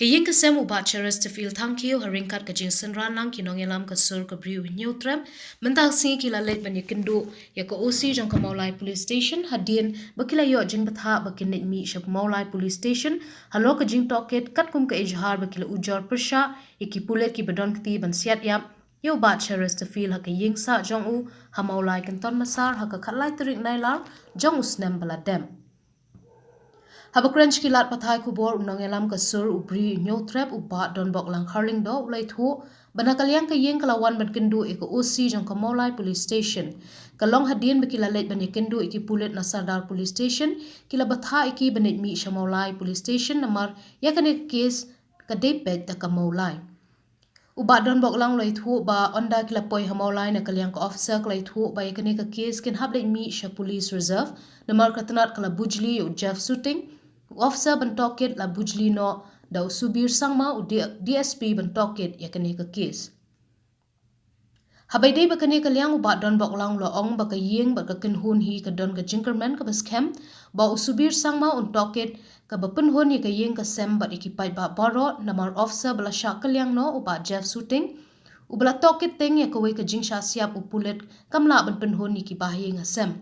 Kayeng kasem ubat Cheristerfield Pynïoh haringkat kajing senran lang kinongelam kasur kabriu Hynñiewtrep mentang singi kilalet banyakendu ya ko osi jong kamaulai police station hadin bakila yo jing batha bakinet mi shap maulai police station halo kajing toket kat kum ka ijhar bakila ujar persha ikipulet ki badon kti ban siat yap yo ubat Cheristerfield ha kayeng sa jong u ha maulai kanton masar ha ka khatlai terik nailar jong usnem baladem Habakrench kilat pathai kubor unangelam kasur ubri Hynñiewtrep ubat don bok lang harling do ulai thu banakaliang kayeng kalawan ban kendu iko osi jong kamolai police station kalong hadin bakilalet ban kendu iki pulet nasardar police station kila batha iki banet mi shamolai police station namar yakane case kadepet ta kamolai ubat don bok lang ulai thu ba onda kila poi hamolai na kaliang ka officer klai thu ba yakane ka case kin hablet mi sha police reserve namar katanat kala bujli u Jeff shooting Officer bentoket la bujli no da usubir sangma u DSP bentoket yakane ka case. Habai day bakane ka liang ubat don bok lang lo ong baka yeng baka kenhun hi ka don ka jinkerman ka baskem ba usubir sangma un toket ka bapenhun hi ka yeng ka sem bat ikipai ba baro namar officer bala syak ka liang no ubat Jeff shooting u bala toket teng ya kawe ka jingsha siap upulet kamla ban penhun hi ki bahiyeng asem.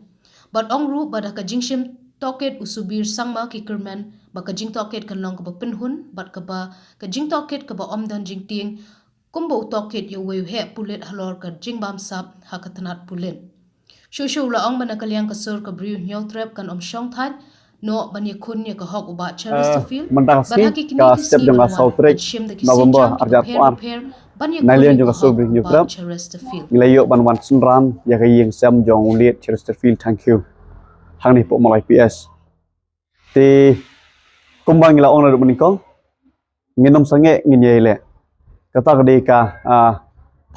Bat ong ru bada ka jingshim toket usubir sangma kikerman baka jing toket kan long ka ba penhun bat ka ba ka jing toket ka ba omdan jing ting kumbo toket yo weu he pulet halor ka jing bam sap ha ka tanat pulen shu la ong bana kaliang ka sur ka briu Hynñiewtrep kan shong that no bani khun ye ka hok uba Cheristerfield Mendangsi ka step jong sautrek November arjat puan Nalian jong sur briu Hynñiewtrep ngilayo ban wan sunran ya ka yeng sam jong uliet Cheristerfield thank you hang ni pok malai PS ti kumbang ila ong na menikong nginom Sahngeh ngin Ïaleh kata kadi ka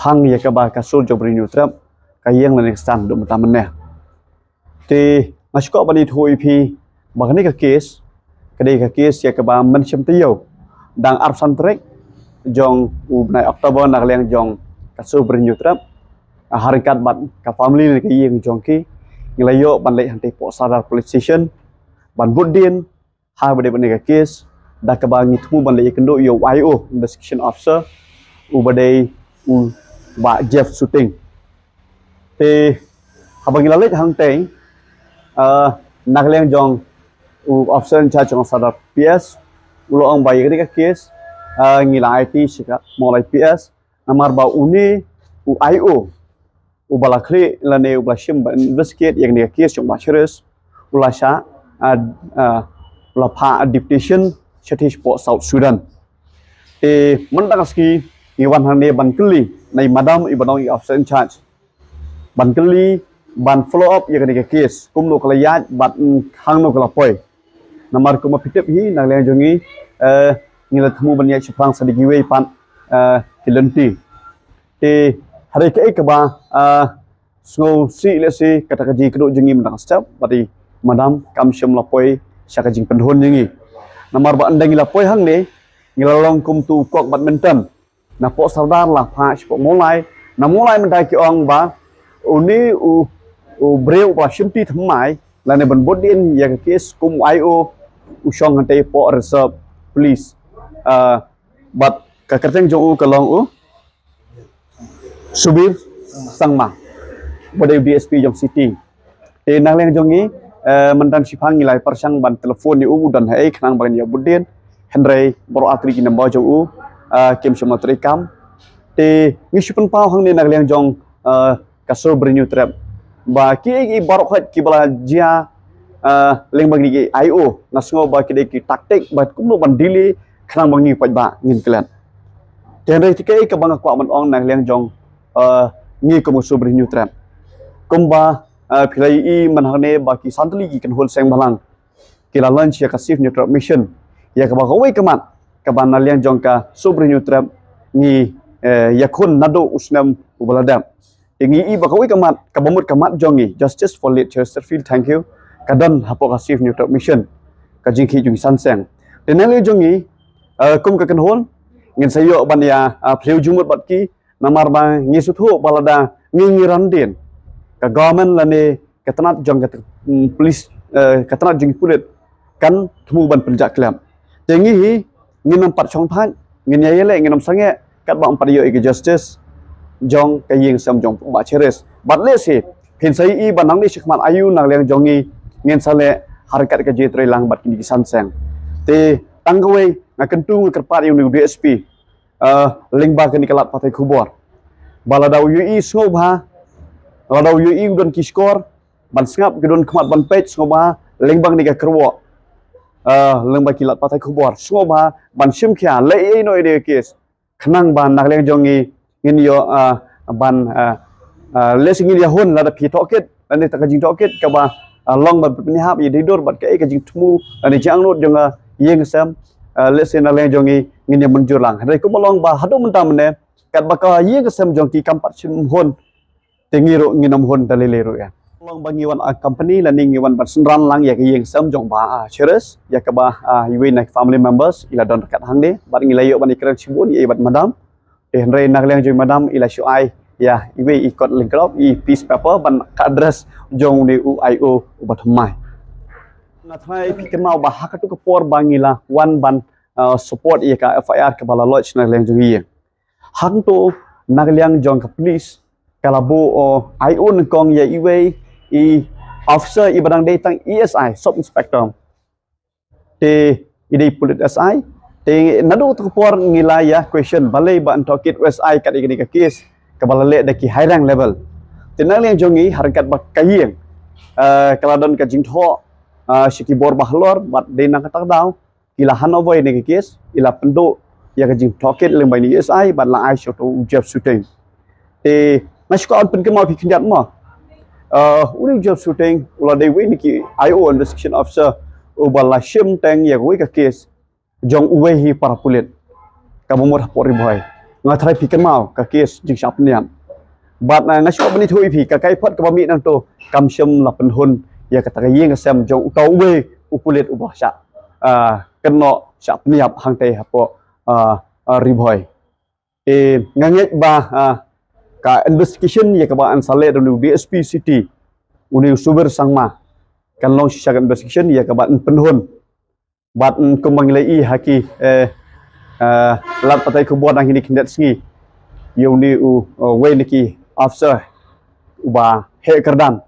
phang ya ka ba ka sur jong briu Hynñiewtrep ka yeng lan stan do mata meneh ti ngashko bani thui pi bagani ka case kadi ka case ya ka ba men chem tiyo dang arsan trek jong u nai Oktober nak liang jong ka sur briu Hynñiewtrep harikat bat ka family ni ka yeng jong ki ngelayo ban lek hantai pok sadar police station ban budin ha bade bane ka case da ka bangi thu ban lek kendo yo IO investigation officer u bade u ba Jeff shooting te ha bangi la lek hantai nak leng jong u officer in charge jong sadar PS ulo ang bai ka case ngila IT sika molai PS namar ba uni u IO ubala khri lane ubla shim ba investigate yang dia case jong bachelors ula sha ula pha deputation Scottish po South Sudan e mandagaski iwan hane ban kli nai madam ibadong i officer in charge ban kli ban follow up yang dia case kum lo kala yat bat hang no kala poi namar kuma pitep hi nang leng jongi ngila thmu ban ya chipang sadigi we pan kilenti e hari ke ba so si let's say kata kaji kedok jengi mendang step badi madam kam syam lapoi syaka jing penhun jengi namar ba andang lapoi hang ne ngilalong kum tu kok badminton na pok sardar lah pha pok mulai na mulai mendai ki ong ba uni u breu ba shimti thamai la ne ban bodin ya case kum IO u shong hantai pok reserve police but ka kerteng jong u kalong u subir sangma pada DSP jong city te nang leng jongi mendan sipang ngilai persang ban telefon ni u dan hai khnang ban ya budin hendrai boro atri ki namba jong u kem shoma tri kam te ngisipun pau hang ni nang leng jong kasur briu Hynñiewtrep ba ki barok hat ki bala jia leng bagi ki IO nasngo ba ki de ki taktik ba kumno ban dili khnang bangi paj ba ngin klan te hendrai tikai ka bang kwa man ong nang leng jong ngi ko musuh briu Hynñiewtrep kumba philai I manhane baki santli ki kan hol seng balang kila lunch ya kasif Hynñiewtrep mission ya ka ba kawai kamat ka ban naliang jong ka briu Hynñiewtrep ngi yakun nado usnam ubaladam ngi I ba kawai kamat ka bamut kamat jongi justice for late Cheristerfield thank you kadon hapo kasif Hynñiewtrep mission ka jingki jung sanseng denali jongi kum ka kan hol ngin sayo ban ya pheu jumut bat ki namar ba ngi suthu balada ngi randin ka government lane katanat jong ka police katanat jing pulit kan thmu ban penjak klam tengi hi ngin empat chong phan ngin Ïaleh ngin Sahngeh kat ba empat yo ke justice jong ke yeng sam jong ba cheris bat le si phin sai I banang ni shikmat ayu nang leng jongi ngin sale harkat ke jitroi lang bat kini san seng te tangwe ngakentu kerpat yu DSP lingba ke ni kalat patai khubor baladau UI sngoba baladau UI don kiskor ban sngap gedon khmat ban page sngoba lingbang ni ka kerwo lengba kilat patai khubor sngoba ban simkhya le no ide kes khnang ban nak leng jongi ngin yo ban lesingin ya hon la da pi toket ani ta kajing toket ka ba long ba ni hap I didor bat ka kajing tmu ani jang not jonga yeng sam lesen leng jongi ngin ya menjur lang dai ko bolong ba hado mentam ne kat ba ka yeng sam jong ki kampat sim hon tengiro nginam hon dalilero ya long bangiwan a company la ningiwan bat sunran lang ya yeng sam jong ba cheres ya ka ba iwe nak family members ila don kat hang de bat ngilayo ban ikran simbon I bat madam Henry nak leng jong madam ila shuai ya iwe ikot lengkrop I piece paper ban ka address jong ni UIO ubat mai ngathai pikir mau ba hakatu ke por bangila wan ban support ia ka FIR ke bala lodge nak leng jong ye hang to nak leng jong ka police kalabo IO nengkong ya iwe I officer I badang datang ESI sub inspector te ide pulit SI te nadu to por ngila ya question balai ba antokit SI kat igni ka case kabala le daki high rank level tenang yang jongi harkat ba kayeng kaladon ka jingtho shiki bor bahlor bat de nang katak daw ila hanover ni ka case ila pendo ya ka jingtho ket lembay ni SI bat la ai shoto job shooting te nashko on pen kemal pi kinjat mo uri job shooting ula de we ni ki IO investigation officer ubala shim tang ya we ka case jong uwe hi para pulit kabumur pori boy ngathrai pi kemau ka case jing shap niam bat ngasho bani thui pi ka kai phot ka bami nang to kam shim la pen hun ya ka ta yeng sem jong to uwe upulit ubah sha keno shap niap hang te hapo riboy nganget ba ka investigation ya ka ba ansale do DSP city uni suber sangma kan long shisha investigation ya ka ba penhun bat kumbang lai haki lat patai khubor nang hini kindat singi yoni we niki officer uba he kerdan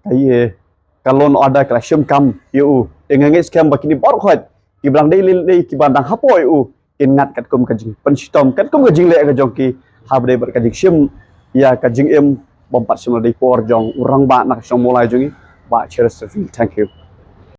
kai kalon ada clashum kam yu dengan scam bakini bor khot ki blang dei le ki bandang hapo yu ingat kat kum kajing penstom kat kum kajing le ka jongki habde ber kajing sim ya kajing em bompat sim dei por jong urang ba nak som mulai jongi ba Cheristerfield thank you